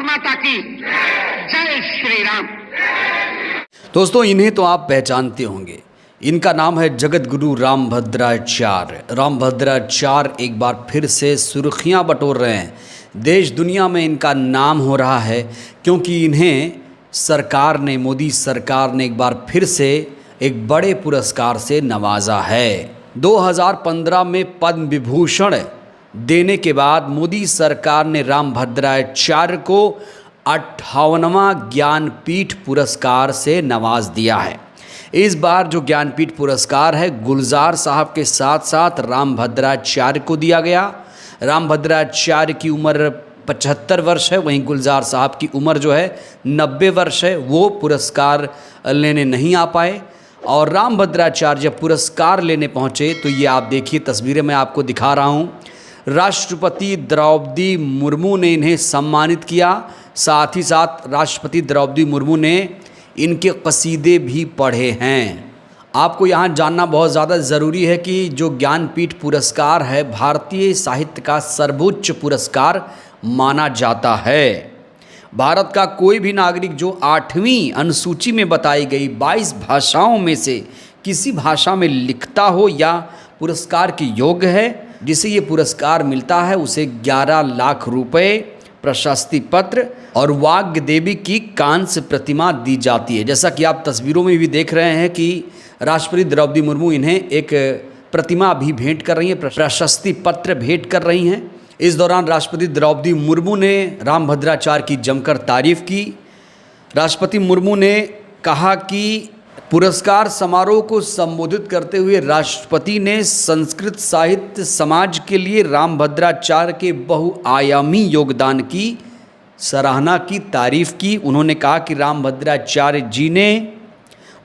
माता की जय श्री राम। दोस्तों, इन्हें तो आप पहचानते होंगे। इनका नाम है जगत गुरु रामभद्राचार्य। रामभद्राचार्य एक बार फिर से सुर्खियां बटोर रहे हैं। देश दुनिया में इनका नाम हो रहा है क्योंकि इन्हें सरकार ने, मोदी सरकार ने एक बार फिर से एक बड़े पुरस्कार से नवाजा है। 2015 में पद्म विभूषण देने के बाद मोदी सरकार ने रामभद्राचार्य को 58वां ज्ञानपीठ पुरस्कार से नवाज दिया है। इस बार जो ज्ञानपीठ पुरस्कार है गुलजार साहब के साथ साथ रामभद्राचार्य को दिया गया। रामभद्राचार्य की उम्र 75 वर्ष है, वहीं गुलजार साहब की उम्र जो है 90 वर्ष है। वो पुरस्कार लेने नहीं आ पाए और रामभद्राचार्य जब पुरस्कार लेने पहुँचे तो ये आप देखिए, तस्वीरें मैं आपको दिखा रहा हूँ। राष्ट्रपति द्रौपदी मुर्मू ने इन्हें सम्मानित किया। साथ ही साथ राष्ट्रपति द्रौपदी मुर्मू ने इनके कसीदे भी पढ़े हैं। आपको यहाँ जानना बहुत ज़्यादा ज़रूरी है कि जो ज्ञानपीठ पुरस्कार है भारतीय साहित्य का सर्वोच्च पुरस्कार माना जाता है। भारत का कोई भी नागरिक जो 8वीं अनुसूची में बताई गई 22 भाषाओं में से किसी भाषा में लिखता हो या पुरस्कार के योग्य है, जिसे ये पुरस्कार मिलता है, उसे 11 लाख रुपए, प्रशस्ति पत्र और वाग्य देवी की कांस्य प्रतिमा दी जाती है। जैसा कि आप तस्वीरों में भी देख रहे हैं कि राष्ट्रपति द्रौपदी मुर्मू इन्हें एक प्रतिमा भी भेंट कर रही हैं, प्रशस्ति पत्र भेंट कर रही हैं। इस दौरान राष्ट्रपति द्रौपदी मुर्मू ने रामभद्राचार्य की जमकर तारीफ की। राष्ट्रपति मुर्मू ने कहा कि पुरस्कार समारोह को संबोधित करते हुए राष्ट्रपति ने संस्कृत साहित्य समाज के लिए रामभद्राचार्य के बहुआयामी योगदान की सराहना की, तारीफ की। उन्होंने कहा कि रामभद्राचार्य जी ने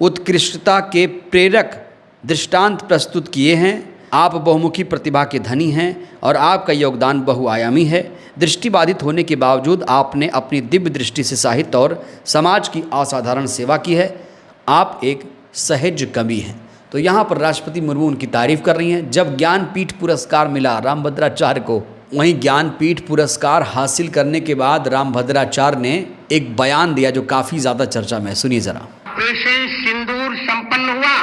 उत्कृष्टता के प्रेरक दृष्टांत प्रस्तुत किए हैं। आप बहुमुखी प्रतिभा के धनी हैं और आपका योगदान बहुआयामी है। दृष्टिबाधित होने के बावजूद आपने अपनी दिव्य दृष्टि से साहित्य और समाज की असाधारण सेवा की है। आप एक सहज कवि हैं। तो यहाँ पर राष्ट्रपति मुर्मू उनकी तारीफ कर रही हैं। जब ज्ञानपीठ पुरस्कार मिला रामभद्राचार्य को, वहीं ज्ञानपीठ पुरस्कार हासिल करने के बाद रामभद्राचार्य ने एक बयान दिया जो काफ़ी ज़्यादा चर्चा में है। सुनिए ज़रा। ऑपरेशन सिंदूर संपन्न हुआ,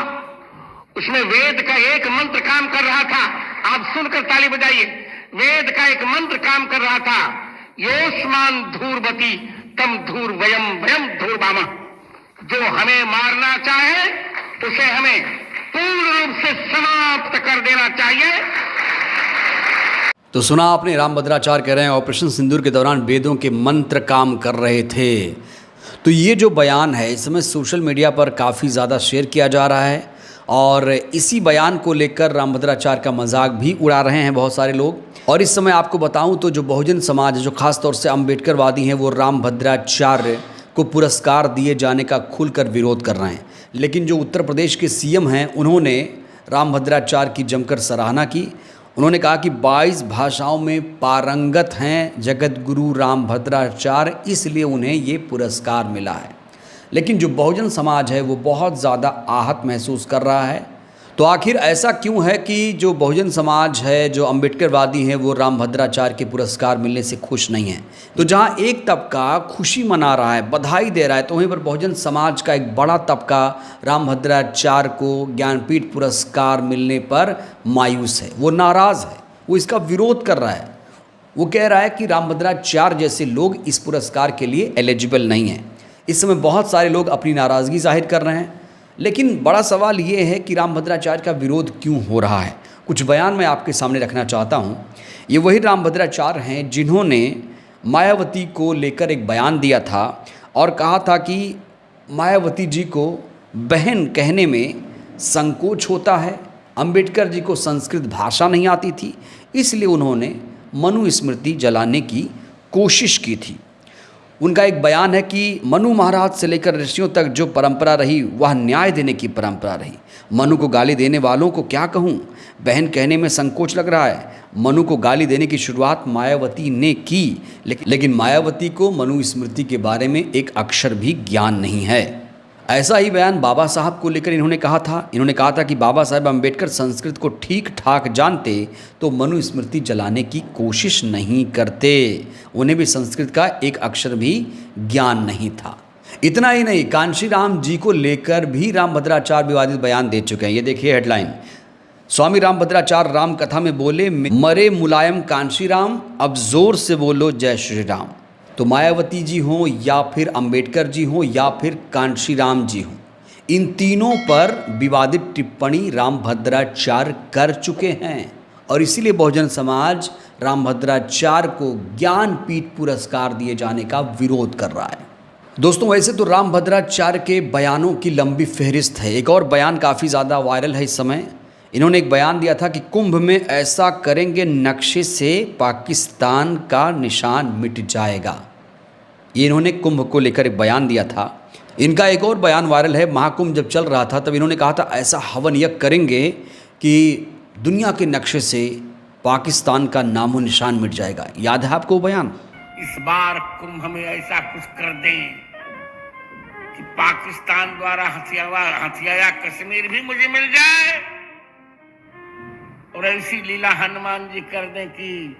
उसमें वेद का एक मंत्र काम कर रहा था। आप सुनकर ताली बजाइए। वेद का एक मंत्र काम कर रहा था, योस्मान धूर्वती तम धूर वयम वयम धूर्वामा। जो हमें मारना चाहे उसे हमें पूर्ण रूप से समाप्त कर देना चाहिए। तो सुना आपने, रामभद्राचार्य कह रहे हैं ऑपरेशन सिंदूर के दौरान वेदों के मंत्र काम कर रहे थे। तो ये जो बयान है इस समय सोशल मीडिया पर काफ़ी ज़्यादा शेयर किया जा रहा है और इसी बयान को लेकर रामभद्राचार्य का मजाक भी उड़ा रहे हैं बहुत सारे लोग। और इस समय आपको बताऊं तो जो बहुजन समाज है, जो खासतौर से अम्बेडकरवादी हैं, वो रामभद्राचार्य को पुरस्कार दिए जाने का खुलकर विरोध कर रहे हैं। लेकिन जो उत्तर प्रदेश के सीएम हैं, उन्होंने रामभद्राचार्य की जमकर सराहना की। उन्होंने कहा कि 22 भाषाओं में पारंगत हैं जगत गुरु रामभद्राचार्य, इसलिए उन्हें ये पुरस्कार मिला है। लेकिन जो बहुजन समाज है वो बहुत ज़्यादा आहत महसूस कर रहा है। तो आखिर ऐसा क्यों है कि जो बहुजन समाज है, जो अम्बेडकरवादी हैं, वो रामभद्राचार्य के पुरस्कार मिलने से खुश नहीं हैं? तो जहां एक तबका खुशी मना रहा है, बधाई दे रहा है, तो वहीं पर बहुजन समाज का एक बड़ा तबका रामभद्राचार्य को ज्ञानपीठ पुरस्कार मिलने पर मायूस है, वो नाराज़ है, वो इसका विरोध कर रहा है। वो कह रहा है कि रामभद्राचार्य जैसे लोग इस पुरस्कार के लिए एलिजिबल नहीं हैं। इस समय बहुत सारे लोग अपनी नाराज़गी जाहिर कर रहे हैं। लेकिन बड़ा सवाल ये है कि रामभद्राचार्य का विरोध क्यों हो रहा है। कुछ बयान मैं आपके सामने रखना चाहता हूँ। ये वही रामभद्राचार्य हैं जिन्होंने मायावती को लेकर एक बयान दिया था और कहा था कि मायावती जी को बहन कहने में संकोच होता है। अंबेडकर जी को संस्कृत भाषा नहीं आती थी, इसलिए उन्होंने मनुस्मृति जलाने की कोशिश की थी। उनका एक बयान है कि मनु महाराज से लेकर ऋषियों तक जो परंपरा रही वह न्याय देने की परंपरा रही। मनु को गाली देने वालों को क्या कहूँ, बहन कहने में संकोच लग रहा है। मनु को गाली देने की शुरुआत मायावती ने की, लेकिन मायावती को मनुस्मृति के बारे में एक अक्षर भी ज्ञान नहीं है। ऐसा ही बयान बाबा साहब को लेकर इन्होंने कहा था। इन्होंने कहा था कि बाबा साहब अम्बेडकर संस्कृत को ठीक ठाक जानते तो मनुस्मृति जलाने की कोशिश नहीं करते। उन्हें भी संस्कृत का एक अक्षर भी ज्ञान नहीं था। इतना ही नहीं, कांशीराम जी को लेकर भी रामभद्राचार्य विवादित बयान दे चुके हैं। ये देखिए हेडलाइन, स्वामी रामभद्राचार्य राम कथा में बोले, मरे मुलायम कांशीराम, अब जोर से बोलो जय श्री राम। तो मायावती जी हों या फिर अंबेडकर जी हों या फिर कांशीराम जी हों, इन तीनों पर विवादित टिप्पणी रामभद्राचार्य कर चुके हैं और इसीलिए बहुजन समाज रामभद्राचार्य को ज्ञानपीठ पुरस्कार दिए जाने का विरोध कर रहा है। दोस्तों, वैसे तो रामभद्राचार्य के बयानों की लंबी फहरिस्त है। एक और बयान काफ़ी ज़्यादा वायरल है इस समय। इन्होंने एक बयान दिया था कि कुंभ में ऐसा करेंगे नक्शे से पाकिस्तान का निशान मिट जाएगा। ये इन्होंने कुंभ को लेकर एक बयान दिया था। इनका एक और बयान वायरल है। महाकुंभ जब चल रहा था तब इन्होंने कहा था ऐसा हवन यज्ञ करेंगे कि दुनिया के नक्शे से पाकिस्तान का नामो निशान मिट जाएगा। याद है आपको बयान? इस बार कुंभ में ऐसा कुछ कर दें कि पाकिस्तान द्वारा हथियाया कश्मीर भी मुझे मिल जाए और ऐसी लीला हनुमान जी कर दें कि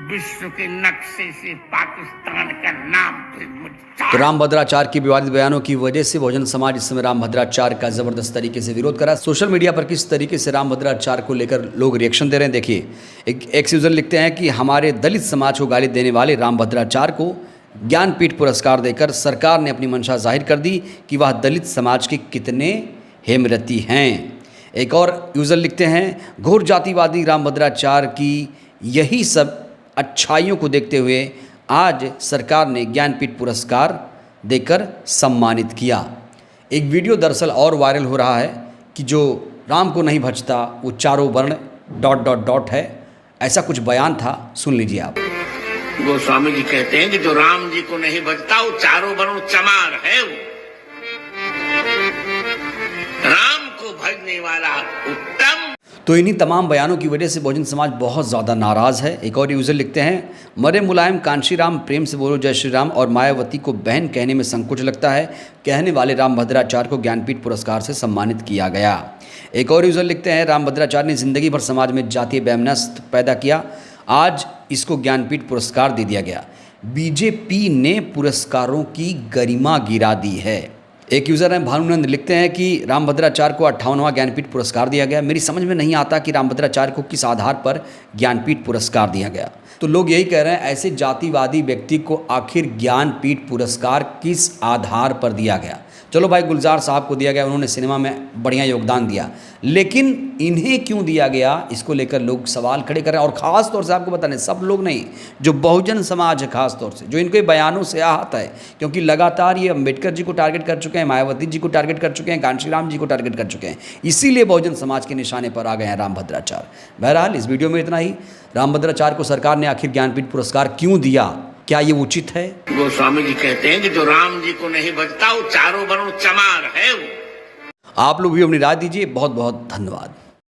विश्व के नक्शे से पाकिस्तान का नाम मिट जाए। तो रामभद्राचार्य के विवादित बयानों की वजह से बहुजन समाज इस समय रामभद्राचार्य का जबरदस्त तरीके से विरोध करा। सोशल मीडिया पर किस तरीके से रामभद्राचार्य को लेकर लोग रिएक्शन दे रहे हैं देखिए। एक यूजर लिखते हैं कि हमारे दलित समाज को गाली देने वाले रामभद्राचार्य को ज्ञानपीठ पुरस्कार देकर सरकार ने अपनी मंशा जाहिर कर दी कि वह दलित समाज के कितने हेमरती हैं। एक और यूजर लिखते हैं, घोर जातिवादी रामभद्राचार्य की यही सब अच्छाइयों को देखते हुए आज सरकार ने ज्ञानपीठ पुरस्कार देकर सम्मानित किया। एक वीडियो दरअसल और वायरल हो रहा है कि जो राम को नहीं भजता वो चारों वर्ण ... है। ऐसा कुछ बयान था, सुन लीजिए आप। गोस्वामी जी कहते हैं कि जो राम जी को नहीं भजता वो चारों वर्ण चमार है। वो राम को भजने वाला उत्तम। तो इन्हीं तमाम बयानों की वजह से बहुजन समाज बहुत ज़्यादा नाराज़ है। एक और यूज़र लिखते हैं, मरे मुलायम कांशीराम, प्रेम से बोलो जय श्री राम, और मायावती को बहन कहने में संकोच लगता है। कहने वाले रामभद्राचार्य को ज्ञानपीठ पुरस्कार से सम्मानित किया गया। एक और यूज़र लिखते हैं, रामभद्राचार्य ने जिंदगी भर समाज में जातीय वैमनस्य पैदा किया, आज इसको ज्ञानपीठ पुरस्कार दे दिया गया। बीजेपी ने पुरस्कारों की गरिमा गिरा दी है। एक यूज़र हैं भानुनंद, लिखते हैं कि रामभद्राचार्य को 58वां ज्ञानपीठ पुरस्कार दिया गया। मेरी समझ में नहीं आता कि रामभद्राचार्य को किस आधार पर ज्ञानपीठ पुरस्कार दिया गया। तो लोग यही कह रहे हैं, ऐसे जातिवादी व्यक्ति को आखिर ज्ञानपीठ पुरस्कार किस आधार पर दिया गया। चलो भाई, गुलजार साहब को दिया गया, उन्होंने सिनेमा में बढ़िया योगदान दिया, लेकिन इन्हें क्यों दिया गया, इसको लेकर लोग सवाल खड़े कर रहे हैं। और ख़ास तौर से आपको बताने, सब लोग नहीं, जो बहुजन समाज है खास तौर से, जो इनके बयानों से आहत है, क्योंकि लगातार ये अंबेडकर जी को टारगेट कर चुके हैं, मायावती जी को टारगेट कर चुके हैं, कांशीराम जी को टारगेट कर चुके हैं। इसीलिए बहुजन समाज के निशाने पर आ गए हैं रामभद्राचार्य। बहरहाल इस वीडियो में इतना ही। रामभद्राचार्य को सरकार ने आखिर ज्ञानपीठ पुरस्कार क्यों दिया, क्या ये उचित है? गोस्वामी जी कहते हैं कि जो राम जी को नहीं भजता वो चारों वर्ण चमार है। आप लोग भी अपनी राय दीजिए। बहुत बहुत धन्यवाद।